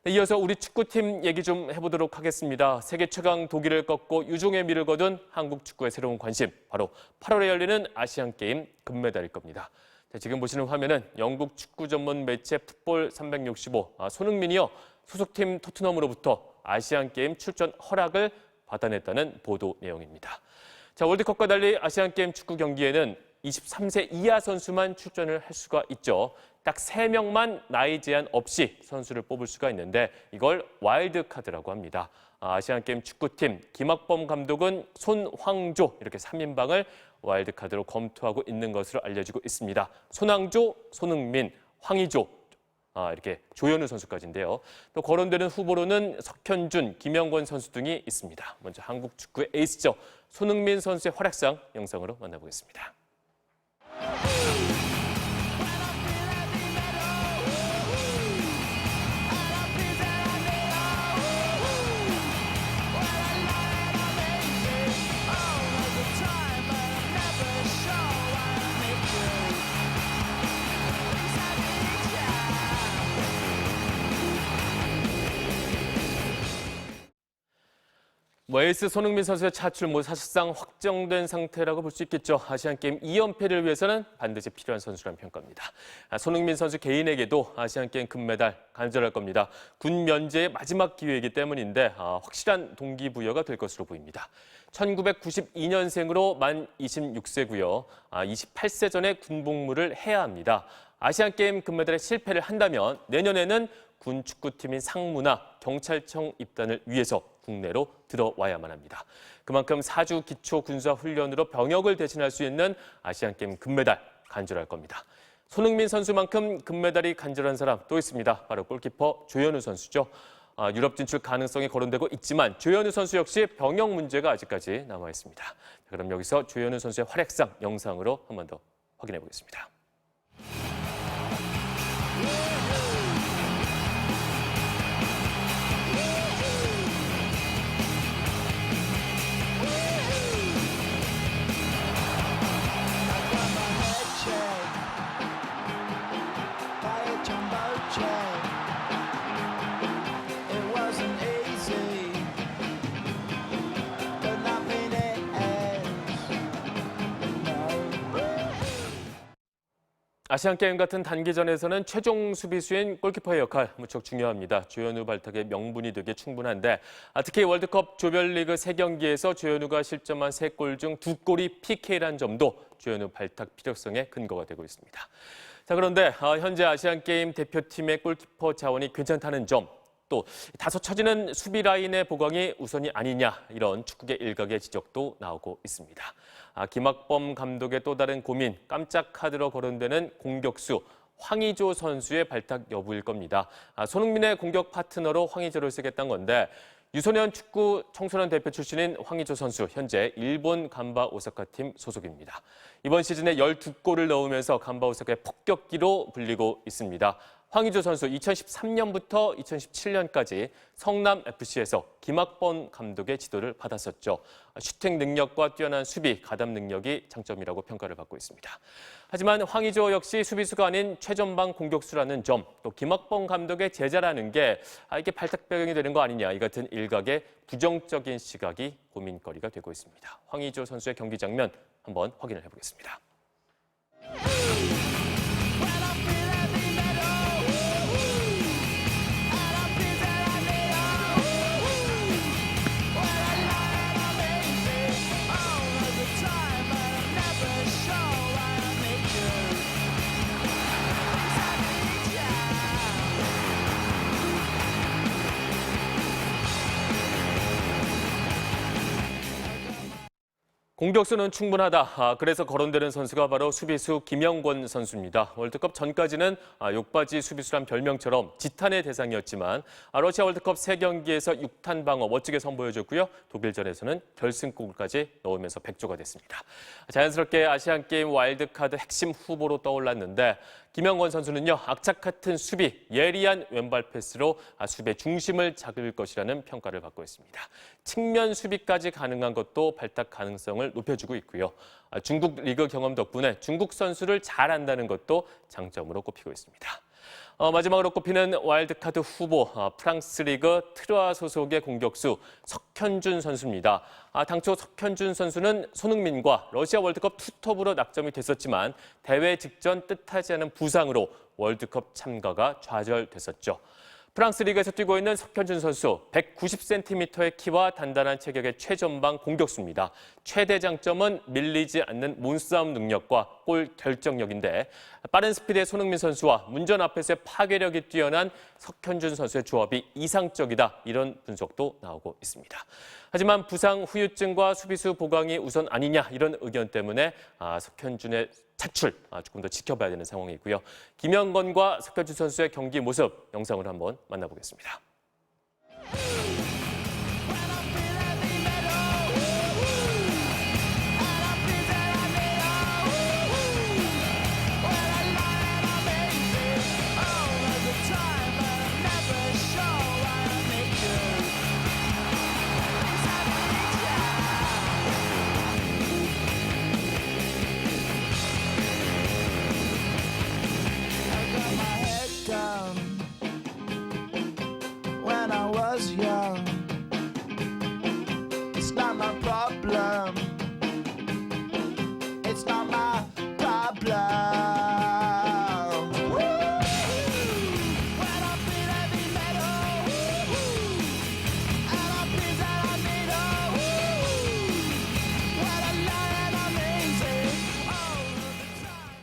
네, 이어서 우리 축구팀 얘기 좀 해보도록 하겠습니다. 세계 최강 독일을 꺾고 유종의 미를 거둔 한국 축구의 새로운 관심, 바로 8월에 열리는 아시안게임 금메달일 겁니다. 네, 지금 보시는 화면은 영국 축구 전문 매체 풋볼 365, 손흥민이요, 소속팀 토트넘으로부터 아시안게임 출전 허락을 받아냈다는 보도 내용입니다. 자, 월드컵과 달리 아시안게임 축구 경기에는 23세 이하 선수만 출전을 할 수가 있죠. 딱 3명만 나이 제한 없이 선수를 뽑을 수가 있는데 이걸 와일드카드라고 합니다. 아시안게임 축구팀 김학범 감독은 손황조 이렇게 3인방을 와일드카드로 검토하고 있는 것으로 알려지고 있습니다. 손황조, 손흥민, 황의조 이렇게 조현우 선수까지인데요. 또 거론되는 후보로는 석현준, 김영권 선수 등이 있습니다. 먼저 한국 축구의 에이스죠. 손흥민 선수의 활약상 영상으로 만나보겠습니다. 에이스 손흥민 선수의 차출 사실상 확정된 상태라고 볼 수 있겠죠. 아시안게임 2연패를 위해서는 반드시 필요한 선수라는 평가입니다. 손흥민 선수 개인에게도 아시안게임 금메달 간절할 겁니다. 군 면제의 마지막 기회이기 때문인데 확실한 동기부여가 될 것으로 보입니다. 1992년생으로 만 26세고요. 28세 전에 군복무를 해야 합니다. 아시안게임 금메달에 실패를 한다면 내년에는 군 축구팀인 상무나 경찰청 입단을 위해서 국내로 들어와야만 합니다. 그만큼 4주 기초 군사 훈련으로 병역을 대신할 수 있는 아시안게임 금메달 간절할 겁니다. 손흥민 선수만큼 금메달이 간절한 사람 또 있습니다. 바로 골키퍼 조현우 선수죠. 유럽 진출 가능성이 거론되고 있지만 조현우 선수 역시 병역 문제가 아직까지 남아 있습니다. 그럼 여기서 조현우 선수의 활약상 영상으로 한 번 더 확인해 보겠습니다. 아시안게임 같은 단기전에서는 최종 수비수인 골키퍼의 역할 무척 중요합니다. 조현우 발탁의 명분이 되게 충분한데 특히 월드컵 조별리그 3경기에서 조현우가 실점한 3골 중 2골이 PK란 점도 조현우 발탁 필요성의 근거가 되고 있습니다. 자, 그런데 현재 아시안게임 대표팀의 골키퍼 자원이 괜찮다는 점, 또 다소 처지는 수비 라인의 보강이 우선이 아니냐 이런 축구계 일각의 지적도 나오고 있습니다. 김학범 감독의 또 다른 고민, 깜짝 카드로 거론되는 공격수 황의조 선수의 발탁 여부일 겁니다. 손흥민의 공격 파트너로 황의조를 쓰겠다는 건데 유소년 축구 청소년 대표 출신인 황의조 선수, 현재 일본 간바 오사카팀 소속입니다. 이번 시즌에 12골을 넣으면서 간바 오사카의 폭격기로 불리고 있습니다. 황의조 선수 2013년부터 2017년까지 성남FC에서 김학범 감독의 지도를 받았었죠. 슈팅 능력과 뛰어난 수비, 가담 능력이 장점이라고 평가를 받고 있습니다. 하지만 황의조 역시 수비수가 아닌 최전방 공격수라는 점, 또 김학범 감독의 제자라는 게 이게 발탁병이 되는 거 아니냐, 이 같은 일각의 부정적인 시각이 고민거리가 되고 있습니다. 황의조 선수의 경기 장면 한번 확인을 해보겠습니다. 공격수는 충분하다. 그래서 거론되는 선수가 바로 수비수 김영권 선수입니다. 월드컵 전까지는 욕바지 수비수란 별명처럼 지탄의 대상이었지만 러시아 월드컵 3경기에서 6탄 방어 멋지게 선보여줬고요. 독일전에서는 결승골까지 넣으면서 백조가 됐습니다. 자연스럽게 아시안게임 와일드카드 핵심 후보로 떠올랐는데 김영권 선수는요, 악착 같은 수비, 예리한 왼발 패스로 수비의 중심을 잡을 것이라는 평가를 받고 있습니다. 측면 수비까지 가능한 것도 발탁 가능성을 높여주고 있고요. 중국 리그 경험 덕분에 중국 선수를 잘 안다는 것도 장점으로 꼽히고 있습니다. 마지막으로 꼽히는 와일드카드 후보, 프랑스 리그 트르아 소속의 공격수 석현준 선수입니다. 당초 석현준 선수는 손흥민과 러시아 월드컵 투톱으로 낙점이 됐었지만 대회 직전 뜻하지 않은 부상으로 월드컵 참가가 좌절됐었죠. 프랑스 리그에서 뛰고 있는 석현준 선수, 190cm의 키와 단단한 체격의 최전방 공격수입니다. 최대 장점은 밀리지 않는 몸싸움 능력과 골 결정력인데 빠른 스피드의 손흥민 선수와 문전 앞에서의 파괴력이 뛰어난 석현준 선수의 조합이 이상적이다, 이런 분석도 나오고 있습니다. 하지만 부상 후유증과 수비수 보강이 우선 아니냐, 이런 의견 때문에 석현준의 차출 조금 더 지켜봐야 되는 상황이고요. 김영건과 석현준 선수의 경기 모습 영상으로 한번 만나보겠습니다. When I was young, it's not my problem. It's not my problem. When I play heavy metal, and I play that I made when I lie and I'm lazy all the time.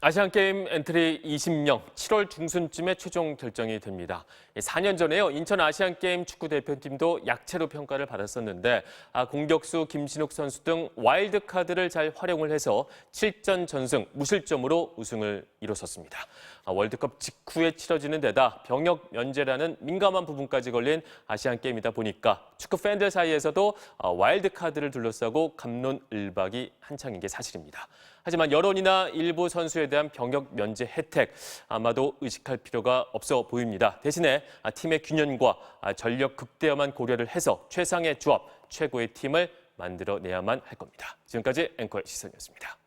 아시안게임 엔트리 20명 7월 중순쯤에 최종 결정이 됩니다. 4년 전에요, 인천 아시안게임 축구대표팀도 약체로 평가를 받았었는데 공격수 김신욱 선수 등 와일드카드를 잘 활용을 해서 7전 전승 무실점으로 우승을 이뤘었습니다. 월드컵 직후에 치러지는 데다 병역 면제라는 민감한 부분까지 걸린 아시안게임이다 보니까 축구 팬들 사이에서도 와일드카드를 둘러싸고 갑론을박이 한창인 게 사실입니다. 하지만 여론이나 일부 선수에 대한 병역 면제 혜택 아마도 의식할 필요가 없어 보입니다. 대신에 팀의 균형과 전력 극대화만 고려를 해서 최상의 조합, 최고의 팀을 만들어내야만 할 겁니다. 지금까지 앵커의 시선이었습니다.